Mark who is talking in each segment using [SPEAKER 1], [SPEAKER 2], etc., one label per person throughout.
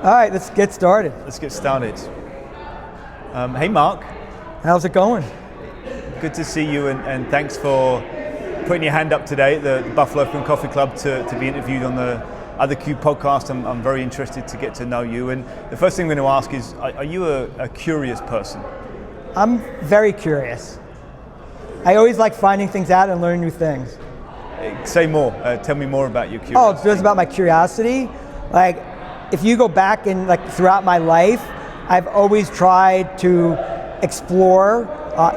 [SPEAKER 1] All right, let's get started.
[SPEAKER 2] Let's get started. Hey Mark.
[SPEAKER 1] How's it going?
[SPEAKER 2] Good to see you, and thanks for putting your hand up today at the Buffalo Film Coffee Club to be interviewed on the Other Cube podcast. I'm very interested to get to know you. And the first thing I'm going to ask is, are you a curious person?
[SPEAKER 1] I'm very curious. I always like finding things out and learning new things.
[SPEAKER 2] Say more. Tell me more about your curiosity.
[SPEAKER 1] Oh, it's just about my curiosity. Like, if you go back and throughout my life, I've always tried to explore.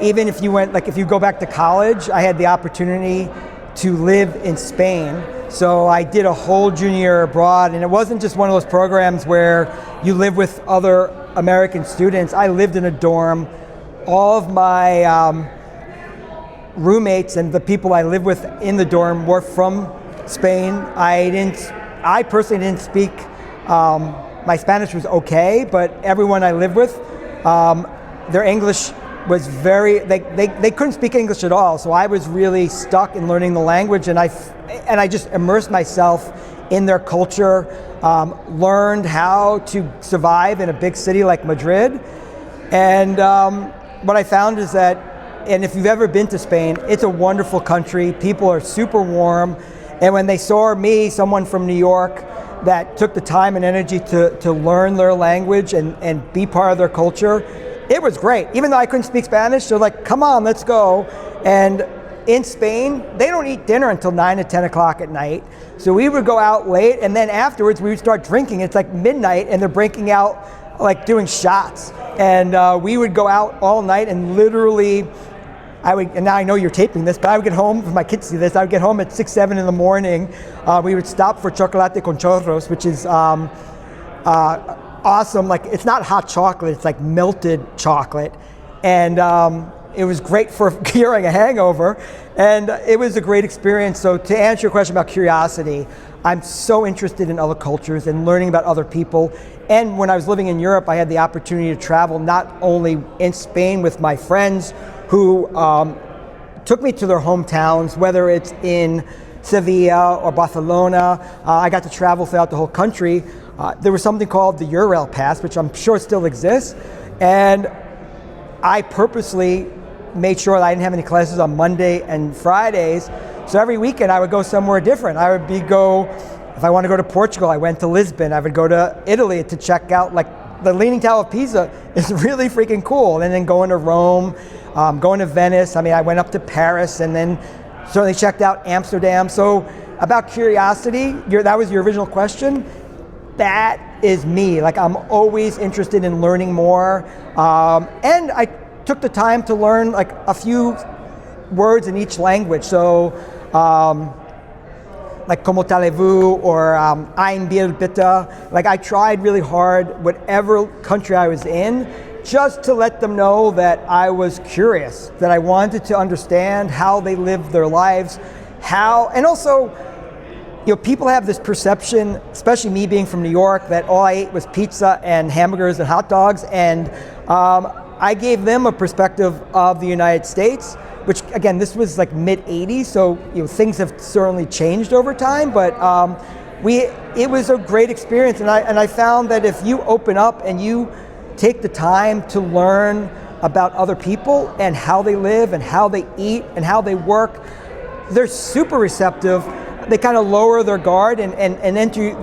[SPEAKER 1] Even if you go back to college, I had the opportunity to live in Spain. So I did a whole junior year abroad, and it wasn't just one of those programs where you live with other American students. I lived in a dorm. All of my roommates and the people I lived with in the dorm were from Spain. I personally didn't speak, my Spanish was okay, but everyone I lived with, their English was they couldn't speak English at all. So I was really stuck in learning the language, and I just immersed myself in their culture, learned how to survive in a big city like Madrid. And what I found is that, and if you've ever been to Spain, it's a wonderful country. People are super warm. And when they saw me, someone from New York, that took the time and energy to learn their language and be part of their culture, it was great. Even though I couldn't speak Spanish, they're like, come on, let's go. And in Spain, they don't eat dinner until 9 to 10 o'clock at night. So we would go out late, and then afterwards we would start drinking. It's like midnight, and they're breaking out, like doing shots. And we would go out all night, and literally, and now I know you're taping this, but I would get home, if my kids see this, I would get home at 6, 7 in the morning. We would stop for chocolate con chorros, which is awesome. Like, it's not hot chocolate, it's like melted chocolate. And it was great for curing a hangover. And it was a great experience. So to answer your question about curiosity, I'm so interested in other cultures and learning about other people. And when I was living in Europe, I had the opportunity to travel not only in Spain with my friends who took me to their hometowns, whether it's in Sevilla or Barcelona. I got to travel throughout the whole country. There was something called the Eurail Pass, which I'm sure still exists. And I purposely made sure that I didn't have any classes on Monday and Fridays. So every weekend I would go somewhere different. If I want to go to Portugal, I went to Lisbon. I would go to Italy to check out, like, the Leaning Tower of Pisa is really freaking cool. And then going to Rome, going to Venice. I mean, I went up to Paris, and then certainly checked out Amsterdam. So about curiosity, that was your original question. That is me. Like, I'm always interested in learning more. And I took the time to learn like a few words in each language. So like como talez-vous or ein Bier bitte. Like, I tried really hard, whatever country I was in, just to let them know that I was curious, that I wanted to understand how they lived their lives, and also, people have this perception, especially me being from New York, that all I ate was pizza and hamburgers and hot dogs, and I gave them a perspective of the United States, which, again, this was like mid-'80s, so things have certainly changed over time, but it was a great experience, and I found that if you open up and you take the time to learn about other people and how they live and how they eat and how they work, they're super receptive. They kind of lower their guard and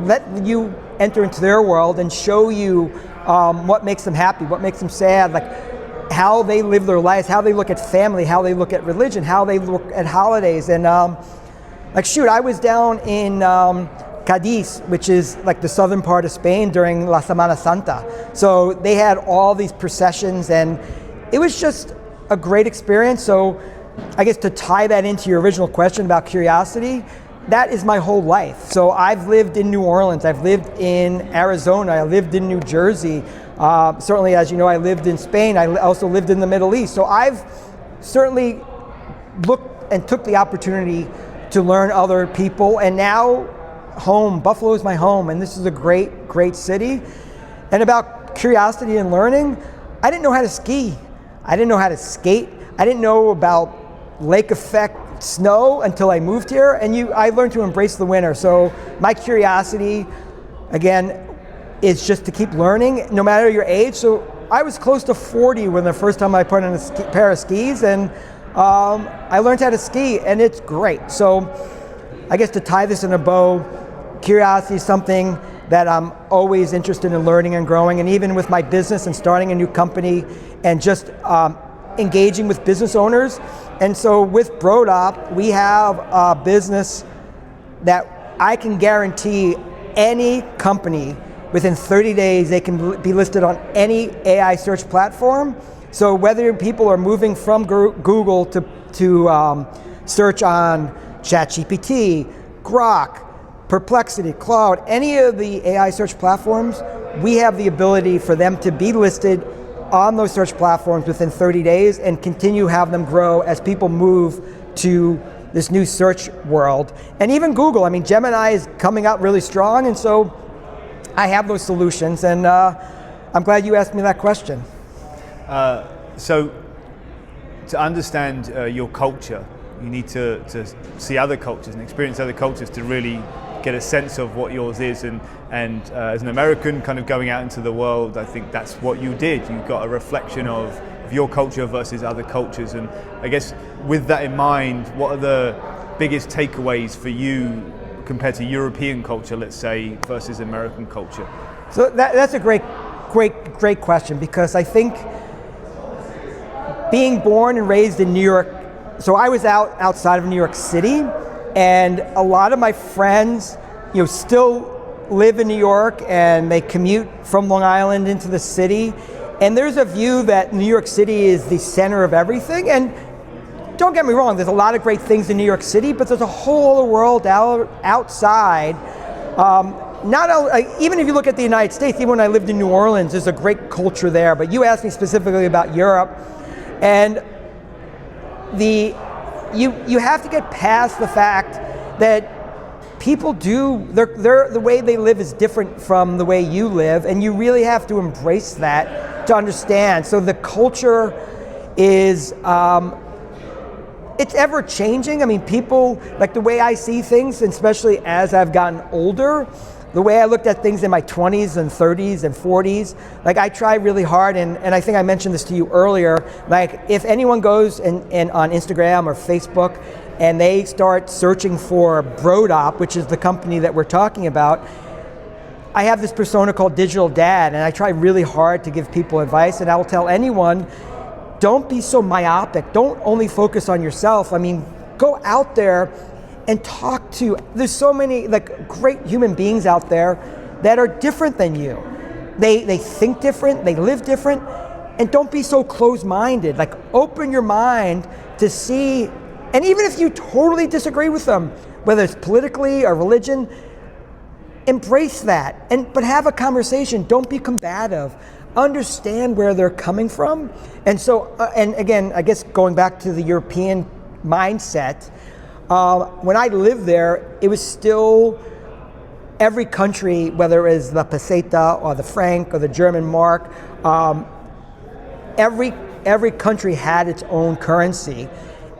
[SPEAKER 1] let you enter into their world and show you what makes them happy, what makes them sad, like how they live their lives, how they look at family, how they look at religion, how they look at holidays. And I was down in Cadiz, which is like the southern part of Spain, during La Semana Santa. So they had all these processions, and it was just a great experience. So I guess to tie that into your original question about curiosity, that is my whole life. So I've lived in New Orleans, I've lived in Arizona, I lived in New Jersey. Certainly, as you know, I lived in Spain, I also lived in the Middle East. So I've certainly looked and took the opportunity to learn other people, and now Buffalo is my home, and this is a great, great city. And about curiosity and learning, I didn't know how to ski. I didn't know how to skate. I didn't know about lake effect snow until I moved here, and I learned to embrace the winter. So my curiosity, again, is just to keep learning, no matter your age. So I was close to 40 when the first time I put on a pair of skis, and I learned how to ski, and it's great. So I guess to tie this in a bow, curiosity is something that I'm always interested in learning and growing, and even with my business and starting a new company and just engaging with business owners. And so with Brodop, we have a business that I can guarantee any company within 30 days they can be listed on any AI search platform. So whether people are moving from Google to search on ChatGPT, Grok, Perplexity, Claude, any of the AI search platforms, we have the ability for them to be listed on those search platforms within 30 days and continue have them grow as people move to this new search world. And even Google, I mean, Gemini is coming out really strong, and so I have those solutions, and I'm glad you asked me that question.
[SPEAKER 2] So to understand your culture, you need to see other cultures and experience other cultures to really get a sense of what yours is, and as an American kind of going out into the world, I think that's what you did. You got a reflection of your culture versus other cultures, and I guess with that in mind, what are the biggest takeaways for you compared to European culture, let's say, versus American culture?
[SPEAKER 1] So that's a great question, because I think being born and raised in New York, so I was outside of New York City, and a lot of my friends, still live in New York, and they commute from Long Island into the city, and there's a view that New York City is the center of everything. And don't get me wrong, there's a lot of great things in New York City, but there's a whole other world outside. Even if you look at the United States, even when I lived in New Orleans, there's a great culture there. But you asked me specifically about Europe, and you have to get past the fact that people the way they live is different from the way you live, and you really have to embrace that to understand. So the culture is, it's ever changing. I mean, people, like the way I see things, and especially as I've gotten older, the way I looked at things in my 20s and 30s and 40s, like I try really hard, and I think I mentioned this to you earlier, like if anyone goes and on Instagram or Facebook and they start searching for Brodop, which is the company that we're talking about, I have this persona called Digital Dad, and I try really hard to give people advice, and I will tell anyone, don't be so myopic. Don't only focus on yourself. I mean, go out there and talk to, there's so many like great human beings out there that are different than you. They think different, they live different, and don't be so closed-minded. Like open your mind to see, and even if you totally disagree with them, whether it's politically or religion, embrace that, but have a conversation. Don't be combative. Understand where they're coming from. And so, and again, I guess going back to the European mindset, when I lived there, it was still every country, whether it was the peseta or the franc or the German mark, every country had its own currency.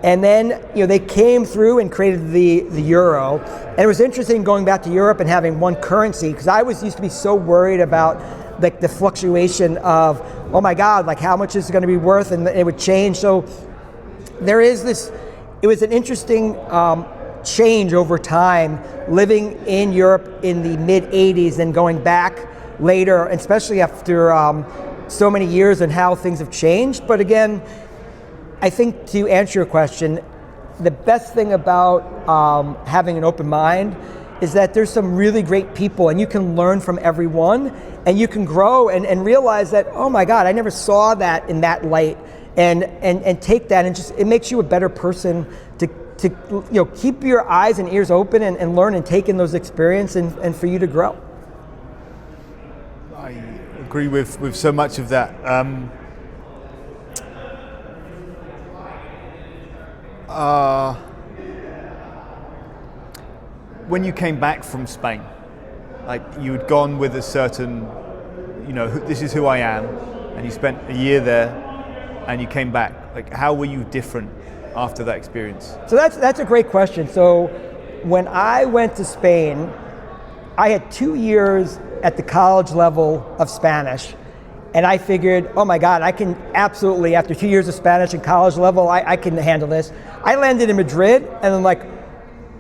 [SPEAKER 1] And then they came through and created the euro. And it was interesting going back to Europe and having one currency, because I used to be so worried about like the fluctuation of, oh my God, like how much is it going to be worth, and it would change. So there is this, it was an interesting change over time, living in Europe in the mid 80s and going back later, especially after so many years and how things have changed. But again, I think to answer your question, the best thing about having an open mind is that there's some really great people, and you can learn from everyone, and you can grow and realize that, oh my God, I never saw that in that light, and take that, and just, it makes you a better person to keep your eyes and ears open and learn and take in those experiences and for you to grow.
[SPEAKER 2] I agree with so much of that. When you came back from Spain, like you had gone with a certain, this is who I am, and you spent a year there, and you came back. Like, how were you different after that experience?
[SPEAKER 1] So that's a great question. So when I went to Spain, I had 2 years at the college level of Spanish. And I figured, oh my God, I can absolutely, after 2 years of Spanish and college level, I can handle this. I landed in Madrid and I'm like,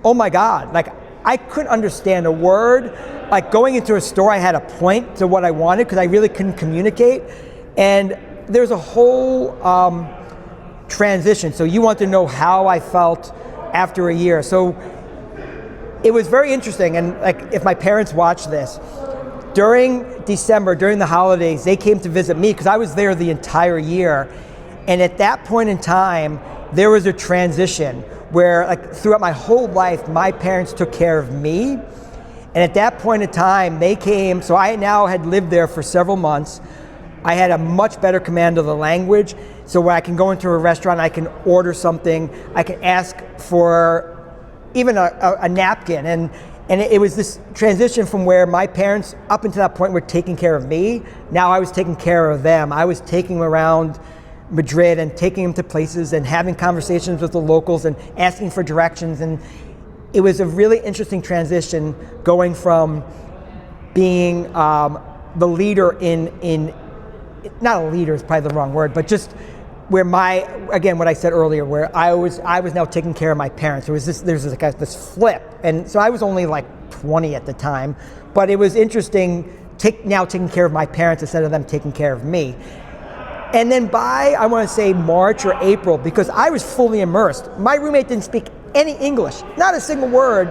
[SPEAKER 1] oh my God, like I couldn't understand a word. Like going into a store, I had a point to what I wanted because I really couldn't communicate. And there's a whole transition. So you want to know how I felt after a year. So it was very interesting. And like if my parents watched this, during December, during the holidays, they came to visit me because I was there the entire year. And at that point in time, there was a transition where like throughout my whole life, my parents took care of me. And at that point in time, they came, so I now had lived there for several months. I had a much better command of the language. So when I can go into a restaurant, I can order something, I can ask for even a napkin. And it was this transition from where my parents, up until that point, were taking care of me. Now I was taking care of them. I was taking them around Madrid and taking them to places and having conversations with the locals and asking for directions. And it was a really interesting transition going from being the leader in, not a leader is probably the wrong word, but just where again, what I said earlier, where I was now taking care of my parents. There's this flip. And so I was only like 20 at the time, but it was interesting now taking care of my parents instead of them taking care of me. And then by, I want to say March or April, because I was fully immersed, my roommate didn't speak any English, not a single word.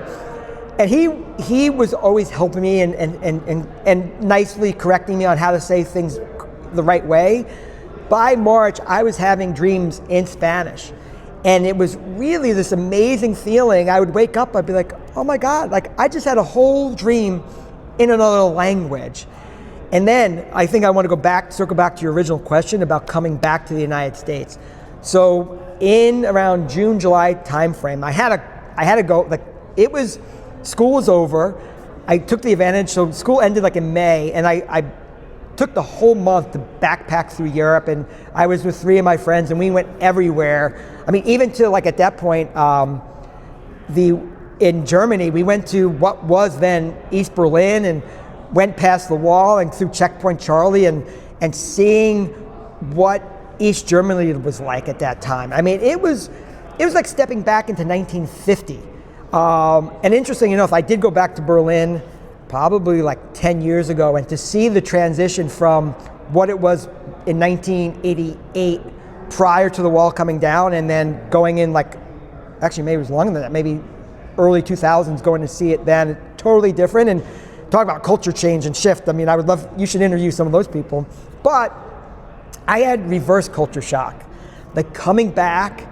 [SPEAKER 1] And he was always helping me and nicely correcting me on how to say things the right way. By March, I was having dreams in Spanish. And it was really this amazing feeling. I would wake up, I'd be like, oh my God, like I just had a whole dream in another language. And then I think I want to circle back to your original question about coming back to the United States. So in around June, July timeframe, I had to go, like school was over. I took the advantage, so school ended like in May, and I took the whole month to backpack through Europe, and I was with 3 of my friends, and we went everywhere. I mean, even to like at that point, in Germany, we went to what was then East Berlin, and went past the wall and through Checkpoint Charlie, and seeing what East Germany was like at that time. I mean, it was like stepping back into 1950. And interesting enough, I did go back to Berlin probably like 10 years ago, and to see the transition from what it was in 1988 prior to the wall coming down, and then going in like, actually maybe it was longer than that, maybe early 2000s, going to see it then, totally different. And talk about culture change and shift. I mean, I would love, you should interview some of those people. But I had reverse culture shock. Like coming back,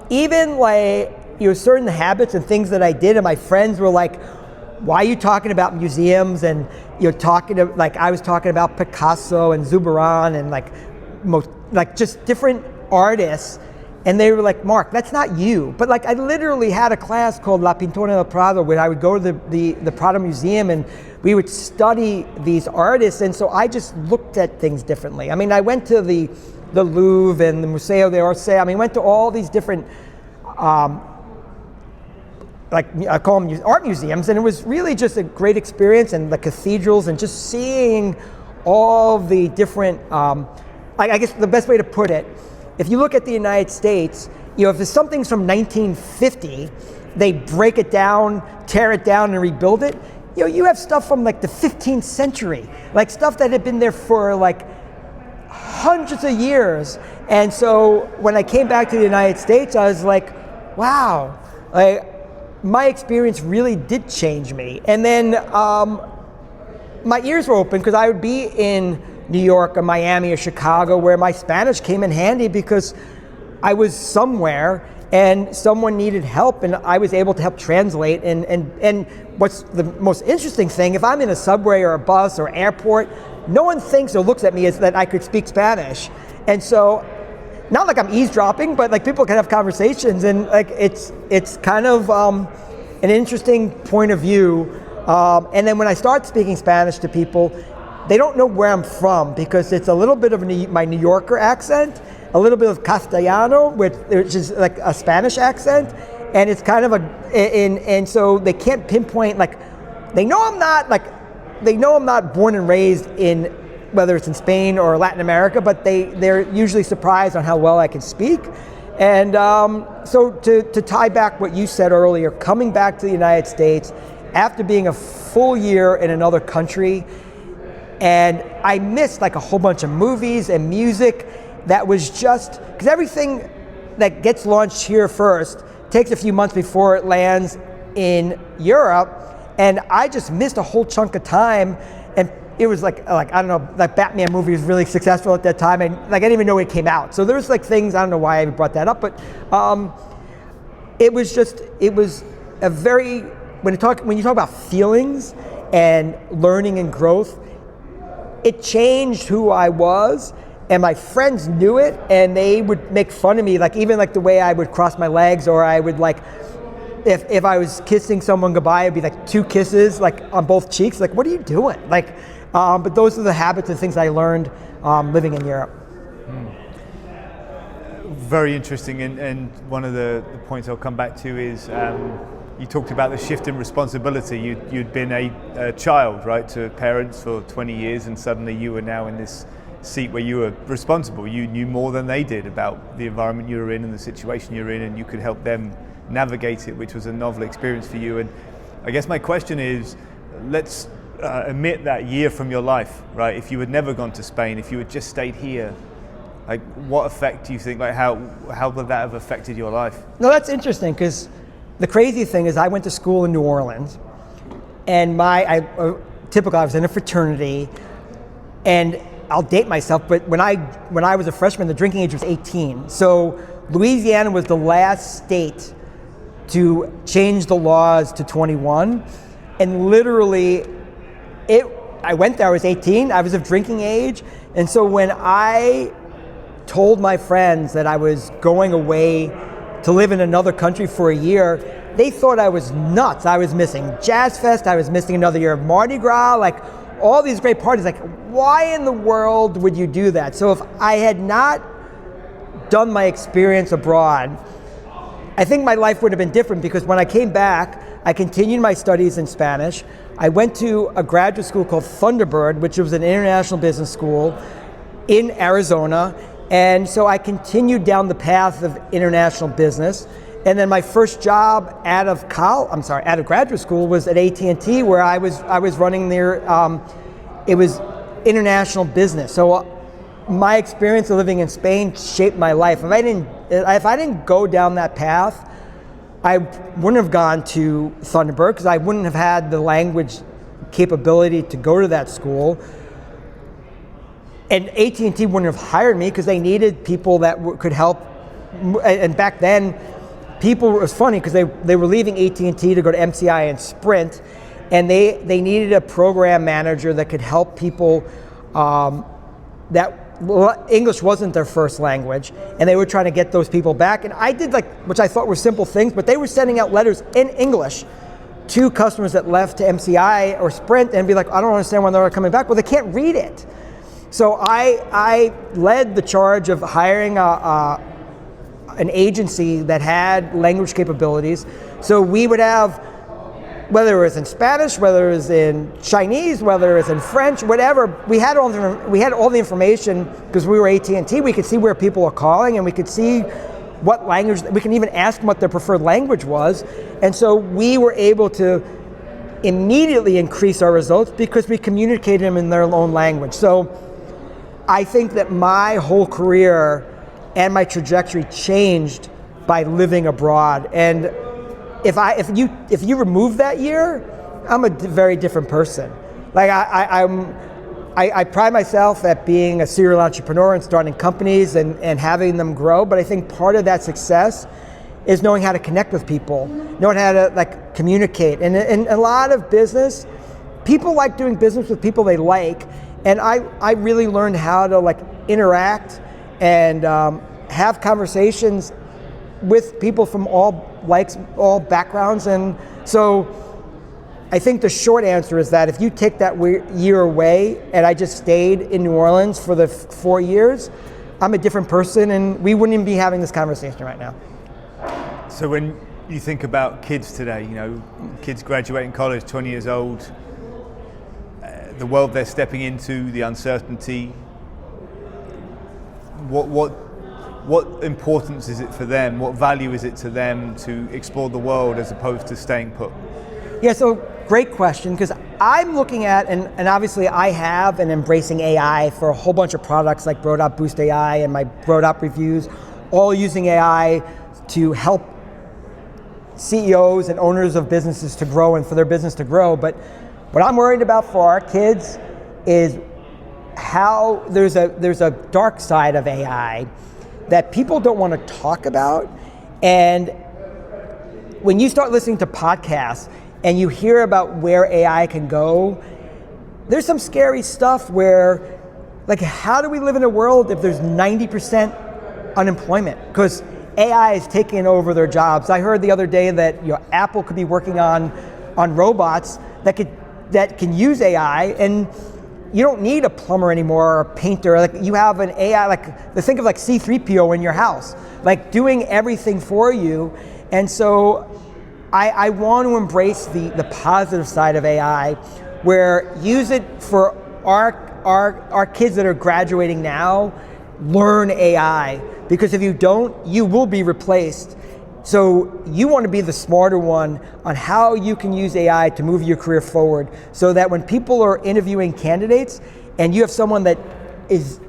[SPEAKER 1] even like, certain habits and things that I did, and my friends were like, why are you talking about museums? And you're talking to, like, I was talking about Picasso and Zurbarán and like just different artists. And they were like, Mark, that's not you. But like, I literally had a class called La Pintura del Prado, where I would go to the Prado Museum, and we would study these artists. And so I just looked at things differently. I mean, I went to the Louvre and the Museo d'Orsay. I mean, went to all these different, like I call them art museums, and it was really just a great experience, and the cathedrals, and just seeing all the different, I guess the best way to put it, if you look at the United States, if there's something's from 1950, they break it down, tear it down, and rebuild it. You have stuff from like the 15th century, like stuff that had been there for like hundreds of years. And so when I came back to the United States, I was like, wow, like, my experience really did change me. And then my ears were open, because I would be in New York or Miami or Chicago, where my Spanish came in handy because I was somewhere and someone needed help, and I was able to help translate. And what's the most interesting thing, if I'm in a subway or a bus or airport, no one thinks or looks at me as that I could speak Spanish. And so, not like I'm eavesdropping, but like people can have conversations, and like it's kind of an interesting point of view. And then when I start speaking Spanish to people, they don't know where I'm from, because it's a little bit of my New Yorker accent, a little bit of Castellano, which is like a Spanish accent, and it's kind of and so they can't pinpoint, like, they know I'm not like they know I'm not born and raised in, whether it's in Spain or Latin America, but they're usually surprised on how well I can speak. And so to tie back what you said earlier, coming back to the United States after being a full year in another country, and I missed like a whole bunch of movies and music that was just, because everything that gets launched here first takes a few months before it lands in Europe, and I just missed a whole chunk of time. And it was like I don't know, that Batman movie was really successful at that time, and like I didn't even know it came out. So there was like things, I don't know why I even brought that up, but it was a very, when you talk about feelings and learning and growth, it changed who I was, and my friends knew it, and they would make fun of me, like even like the way I would cross my legs, or I would like, if I was kissing someone goodbye, it'd be like 2 kisses like on both cheeks, like what are you doing? Like, but those are the habits and things I learned living in Europe.
[SPEAKER 2] Very interesting, and one of the points I'll come back to is you talked about the shift in responsibility. You'd been a child, right, to parents for 20 years, and suddenly you were now in this seat where you were responsible. You knew more than they did about the environment you were in and the situation you're in, and you could help them navigate it, which was a novel experience for you. And I guess my question is, let's omit that year from your life, right? If you had never gone to Spain, if you had just stayed here, like what effect do you think, like how would that have affected your life?
[SPEAKER 1] No, that's interesting, because the crazy thing is I went to school in New Orleans, and I was in a fraternity, and I'll date myself, but when I was a freshman, the drinking age was 18. So Louisiana was the last state to change the laws to 21, and literally I went there, I was 18, I was of drinking age, and so when I told my friends that I was going away to live in another country for a year, they thought I was nuts. I was missing Jazz Fest, I was missing another year of Mardi Gras, like all these great parties. Like, why in the world would you do that? So if I had not done my experience abroad, I think my life would have been different, because when I came back, I continued my studies in Spanish. I went to a graduate school called Thunderbird, which was an international business school in Arizona. And so I continued down the path of international business. And then my first job out of graduate school was at AT&T, where I was running their, it was international business. So my experience of living in Spain shaped my life. If I didn't go down that path, I wouldn't have gone to Thunderbird, because I wouldn't have had the language capability to go to that school. And AT&T wouldn't have hired me, because they needed people that could help. And back then, it was funny, because they were leaving AT&T to go to MCI and Sprint, and they needed a program manager that could help people that English wasn't their first language, and they were trying to get those people back. And I did, which I thought were simple things, but they were sending out letters in English to customers that left to MCI or Sprint and be like, I don't understand why they're not coming back. Well, they can't read it. So I led the charge of hiring an agency that had language capabilities. So we would have, whether it was in Spanish, whether it was in Chinese, whether it was in French, whatever, we had all the information, because we were AT&T. We could see where people were calling, and we could see what language, we can even ask them what their preferred language was. And so we were able to immediately increase our results, because we communicated them in their own language. So I think that my whole career and my trajectory changed by living abroad. And if you remove that year, I'm a very different person. Like I pride myself at being a serial entrepreneur and starting companies and having them grow. But I think part of that success is knowing how to connect with people, knowing how to communicate. And in a lot of business, people like doing business with people they like. And I really learned how to interact and have conversations with people from all backgrounds. And so I think the short answer is that if you take that year away, and I just stayed in New Orleans for the 4 years, I'm a different person, and we wouldn't even be having this conversation right now.
[SPEAKER 2] So when you think about kids today, kids graduating college, 20 years old, the world they're stepping into, the uncertainty, what importance is it for them? What value is it to them to explore the world as opposed to staying put?
[SPEAKER 1] Yeah, so great question, because I'm looking at, and obviously I have and embracing AI for a whole bunch of products like Brodop Boost AI and my Brodop Reviews, all using AI to help CEOs and owners of businesses to grow and for their business to grow. But what I'm worried about for our kids is how there's a dark side of AI that people don't want to talk about. And when you start listening to podcasts and you hear about where AI can go, there's some scary stuff where, like, how do we live in a world if there's 90% unemployment? Because AI is taking over their jobs. I heard the other day that Apple could be working on robots that can use AI, and you don't need a plumber anymore or a painter. Like, you have an AI, like, think of like C-3PO in your house, like doing everything for you. And so I want to embrace the positive side of AI, where use it for our kids that are graduating now. Learn AI, because if you don't, you will be replaced. So you want to be the smarter one on how you can use AI to move your career forward, so that when people are interviewing candidates and you have someone that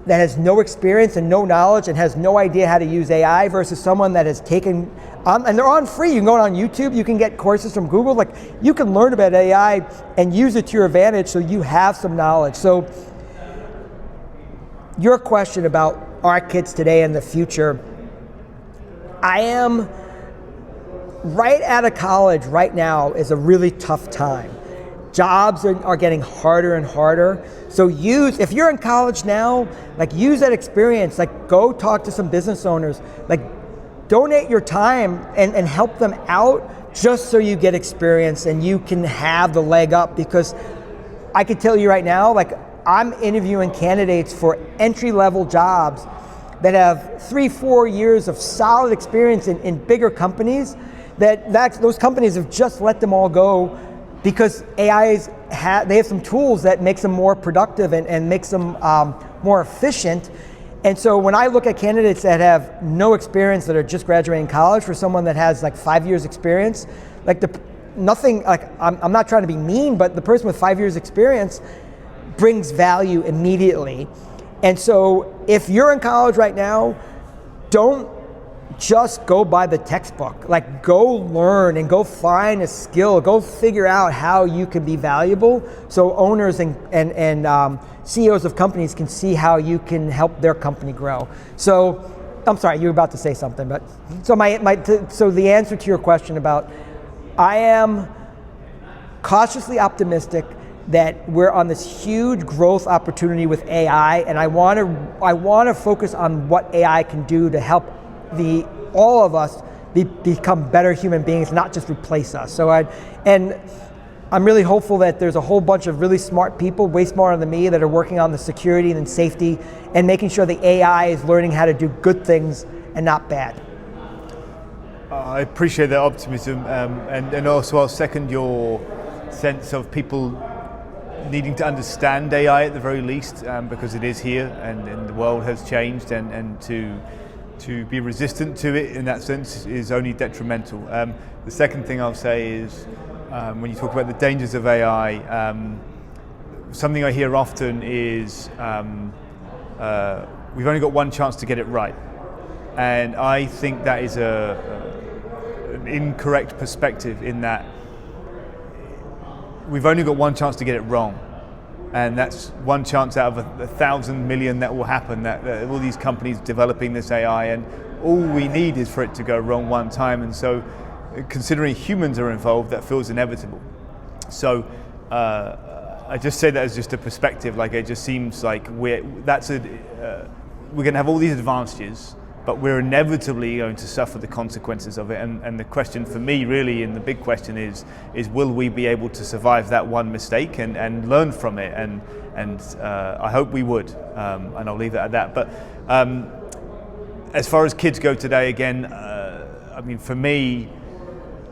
[SPEAKER 1] has no experience and no knowledge and has no idea how to use AI versus someone that has taken, and they're on free, you can go on YouTube, you can get courses from Google, like, you can learn about AI and use it to your advantage so you have some knowledge. So your question about our kids today and the future, I am right out of college right now is a really tough time. Jobs are getting harder and harder. So if you're in college now, like, use that experience, like, go talk to some business owners, like, donate your time and help them out just so you get experience and you can have the leg up. Because I can tell you right now, like, I'm interviewing candidates for entry-level jobs that have 3-4 years of solid experience in bigger companies, those companies have just let them all go because they have some tools that makes them more productive and makes them more efficient. And so when I look at candidates that have no experience, that are just graduating college, for someone that has like 5 years experience, like I'm not trying to be mean, but the person with 5 years experience brings value immediately. And so if you're in college right now, don't just go by the textbook. Like, go learn and go find a skill, go figure out how you can be valuable, so owners and CEOs of companies can see how you can help their company grow. So, I'm sorry, you were about to say something, but so the answer to your question about, I am cautiously optimistic that we're on this huge growth opportunity with AI, and I want to focus on what AI can do to help all of us become better human beings, not just replace us. So I'm really hopeful that there's a whole bunch of really smart people, way smarter than me, that are working on the security and safety and making sure the AI is learning how to do good things and not bad.
[SPEAKER 2] I appreciate that optimism, and also I'll second your sense of people needing to understand AI at the very least, because it is here and the world has changed, and to be resistant to it in that sense is only detrimental. The second thing I'll say is, when you talk about the dangers of AI, something I hear often is we've only got one chance to get it right. And I think that is an incorrect perspective, in that we've only got one chance to get it wrong. And that's one chance out of 1,000 million that will happen, that all these companies developing this AI, and all we need is for it to go wrong one time. And so, considering humans are involved, that feels inevitable. So I just say that as just a perspective. Like, it just seems like we're going to have all these advantages, but we're inevitably going to suffer the consequences of it. And the question for me, really, and the big question is will we be able to survive that one mistake and learn from it? And I hope we would, and I'll leave it at that. But as far as kids go today, again, I mean, for me,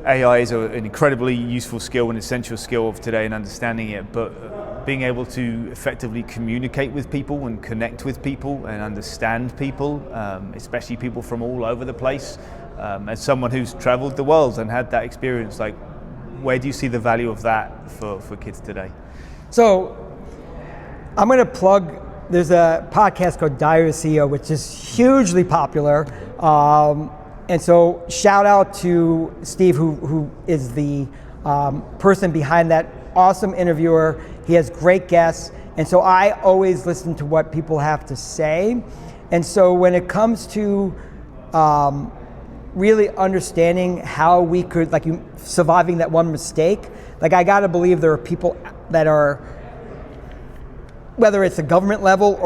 [SPEAKER 2] AI is an incredibly useful skill, an essential skill of today in understanding it, but being able to effectively communicate with people and connect with people and understand people, especially people from all over the place. As someone who's traveled the world and had that experience, like, where do you see the value of that for kids today?
[SPEAKER 1] So I'm going to plug, there's a podcast called Diary of a CEO, which is hugely popular. And so shout out to Steve, who is the person behind that, awesome interviewer. He has great guests. And so I always listen to what people have to say. And so when it comes to really understanding how we could, like, surviving that one mistake, like, I gotta believe there are people that are, whether it's a government level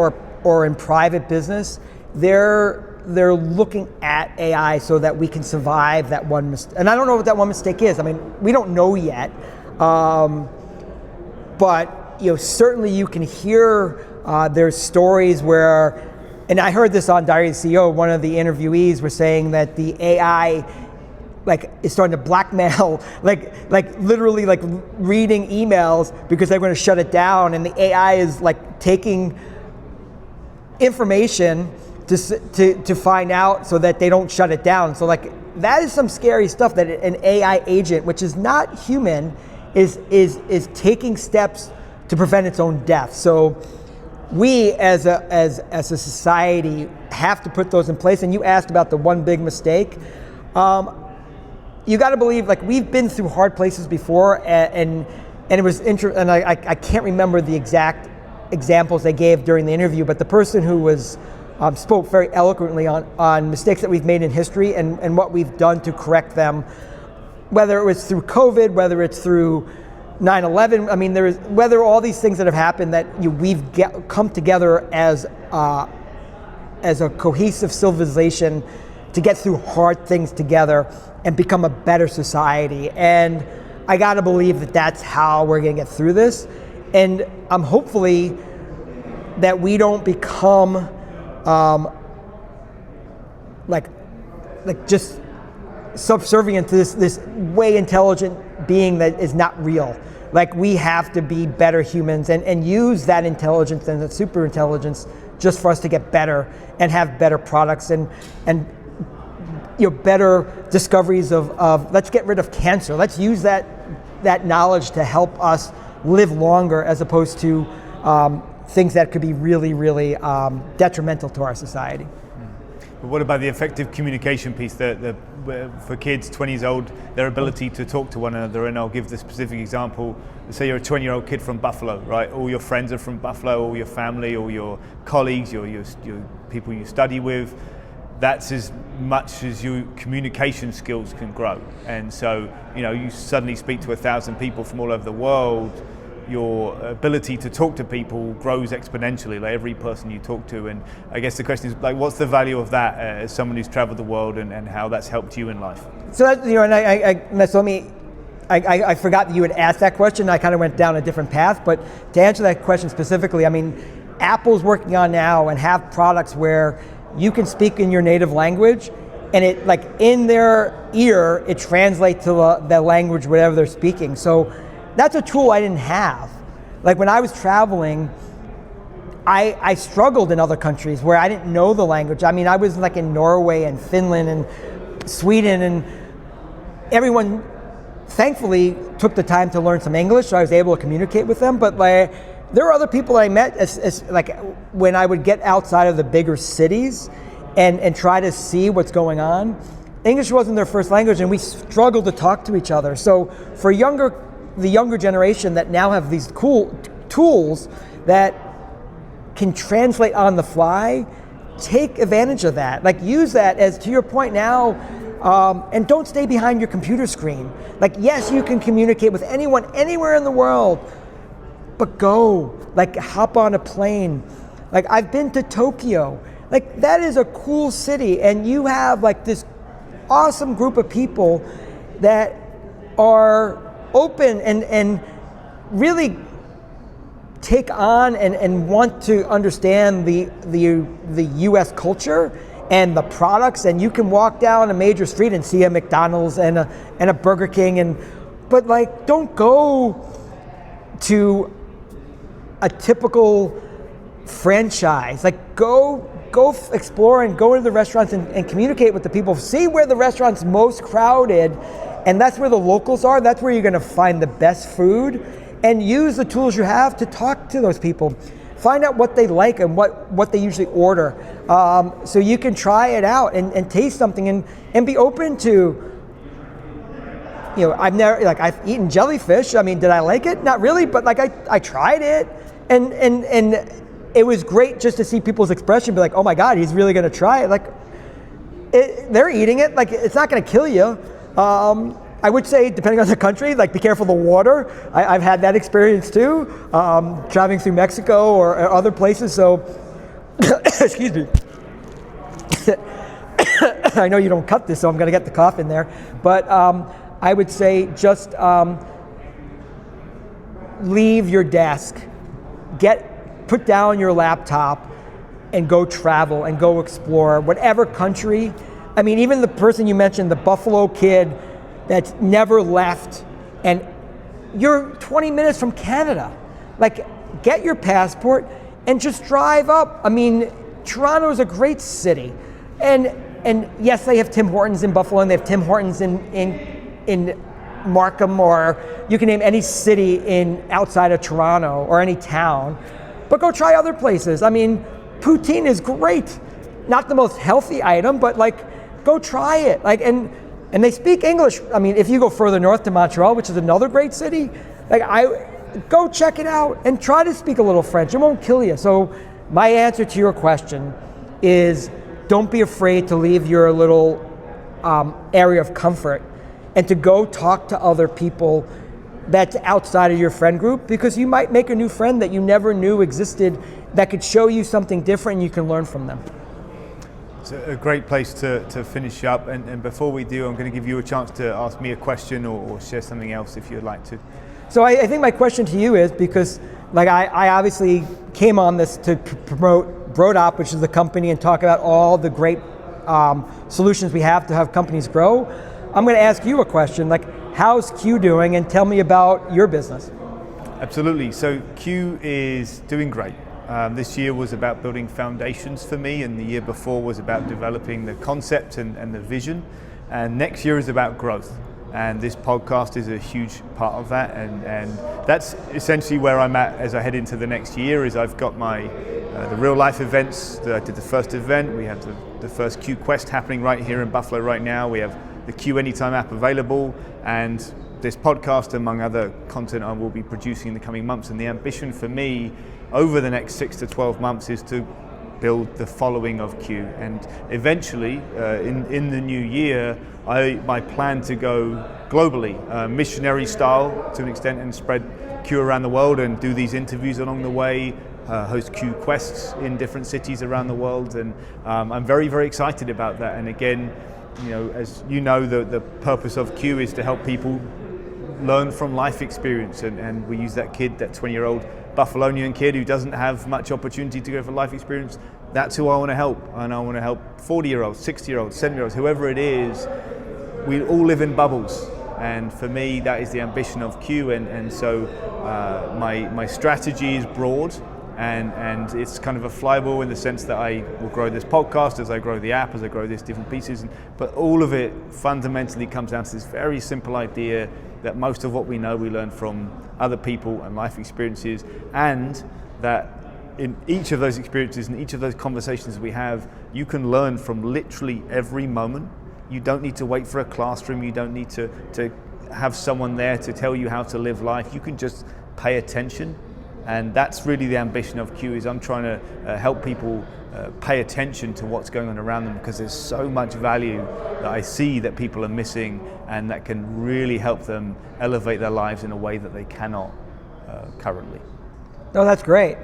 [SPEAKER 1] or in private business, they're looking at AI so that we can survive that one mistake. And I don't know what that one mistake is. I mean, we don't know yet. But certainly you can hear there's stories where, and I heard this on Diary of the CEO, one of the interviewees were saying that the AI is starting to blackmail, literally reading emails because they're going to shut it down, and the AI is taking information to find out so that they don't shut it down. So that is some scary stuff, that an AI agent, which is not human, is taking steps to prevent its own death. So we as a society have to put those in place. And you asked about the one big mistake. You got to believe, we've been through hard places before, and it was interesting. And I can't remember the exact examples they gave during the interview, but the person who was spoke very eloquently on mistakes that we've made in history and what we've done to correct them, whether it was through COVID, whether it's through 9/11. I mean, whether all these things that have happened, that we've come together as a cohesive civilization to get through hard things together and become a better society. And I gotta believe that that's how we're gonna get through this. And I'm hopefully that we don't become just subservient to this way intelligent being that is not real. We have to be better humans and use that intelligence and that super intelligence just for us to get better and have better products and better discoveries of let's get rid of cancer. Let's use that knowledge to help us live longer, as opposed to things that could be really, really detrimental to our society.
[SPEAKER 2] But what about the effective communication piece? For kids 20 years old, their ability to talk to one another. And I'll give the specific example. Say you're a 20-year-old kid from Buffalo, right? All your friends are from Buffalo, all your family, all your colleagues, your people you study with. That's as much as your communication skills can grow. And so, you suddenly speak to 1,000 people from all over the world. Your ability to talk to people grows exponentially, every person you talk to. And I guess the question is, what's the value of that as someone who's traveled the world, and how that's helped you in life?
[SPEAKER 1] So I forgot that you had asked that question. I kind of went down a different path, but to answer that question specifically, I mean, Apple's working on now and have products where you can speak in your native language, and it in their ear, it translates to the language, whatever they're speaking. So that's a tool I didn't have. When I was traveling, I struggled in other countries where I didn't know the language. I mean, I was in Norway and Finland and Sweden, and everyone thankfully took the time to learn some English, so I was able to communicate with them. But there are other people that I met when I would get outside of the bigger cities and try to see what's going on. English wasn't their first language, and we struggled to talk to each other. So for the younger generation that now have these cool tools that can translate on the fly, take advantage of that. Use that as, to your point now, and don't stay behind your computer screen. Yes, you can communicate with anyone, anywhere in the world, but go, hop on a plane. I've been to Tokyo. That is a cool city, and you have this awesome group of people that are open and really take on and want to understand the US culture and the products. And you can walk down a major street and see a McDonald's and a Burger King, but don't go to a typical franchise. Like go explore and go into the restaurants and communicate with the people. See where the restaurant's most crowded, and that's where the locals are. That's where you're going to find the best food, and use the tools you have to talk to those people. Find out what they like and what they usually order, so you can try it out and taste something and be open to. I've eaten jellyfish. I mean, did I like it? Not really, but like I tried it, and it was great just to see people's expression, be like, oh my God, he's really gonna try it. Like, they're eating it, like it's not gonna kill you. I would say, depending on the country, like be careful of the water. I've had that experience too, traveling through Mexico or other places, so, excuse me. I know you don't cut this, so I'm gonna get the cough in there, but I would say just leave your desk, put down your laptop and go travel and go explore whatever country. I mean, even the person you mentioned, the Buffalo kid that's never left, and you're 20 minutes from Canada. Like, get your passport and just drive up. I mean, Toronto is a great city. And yes, they have Tim Hortons in Buffalo, and they have Tim Hortons in Markham, or you can name any city outside of Toronto or any town. But go try other places. I mean, poutine is great. Not the most healthy item, but like, go try it. Like, and they speak English. I mean, if you go further north to Montreal, which is another great city, go check it out and try to speak a little French. It won't kill you. So my answer to your question is, don't be afraid to leave your little area of comfort and to go talk to other people that's outside of your friend group, because you might make a new friend that you never knew existed that could show you something different and you can learn from them.
[SPEAKER 2] It's a great place to finish up, and before we do, I'm going to give you a chance to ask me a question or share something else if you'd like to.
[SPEAKER 1] So I think my question to you is, because like I obviously came on this to promote Brodop, which is the company, and talk about all the great solutions we have to have companies grow. I'm going to ask you a question, like, how's Q doing, and tell me about your business.
[SPEAKER 2] Absolutely. So Q is doing great. This year was about building foundations for me, and the year before was about developing the concept and the vision. And next year is about growth. And this podcast is a huge part of that. And that's essentially where I'm at as I head into the next year. Is I've got my the real life events. I did the first event. We have the first Q Quest happening right here in Buffalo right now. We have the Q Anytime app available, and this podcast, among other content I will be producing in the coming months. And the ambition for me over the next 6 to 12 months is to build the following of Q, and eventually in the new year my plan to go globally, missionary style to an extent, and spread Q around the world and do these interviews along the way, host Q Quests in different cities around the world, and I'm very, very excited about that. And again, you know, as you know, the purpose of Q is to help people learn from life experience, and we use that 20-year-old Buffalonian kid who doesn't have much opportunity to go for life experience. That's who I want to help, and I want to help 40-year-olds, 60-year-olds, 70-year-olds, whoever it is. We all live in bubbles, and for me that is the ambition of Q, and so my strategy is broad, and it's kind of a flywheel in the sense that I will grow this podcast as I grow the app, as I grow these different pieces, but all of it fundamentally comes down to this very simple idea that most of what we know we learn from other people and life experiences, and that in each of those experiences and each of those conversations we have, you can learn from literally every moment. You don't need to wait for a classroom, you don't need to have someone there to tell you how to live life. You can just pay attention, and that's really the ambition of Q. Is I'm trying to help people pay attention to what's going on around them, because there's so much value that I see that people are missing, and that can really help them elevate their lives in a way that they cannot currently.
[SPEAKER 1] No, that's great.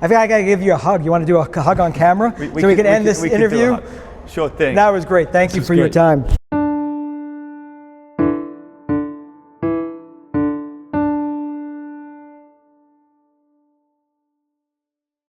[SPEAKER 1] I think I gotta give you a hug. You want to do a hug on camera so we can end this interview?
[SPEAKER 2] Sure thing.
[SPEAKER 1] That was great. Thank you for your time.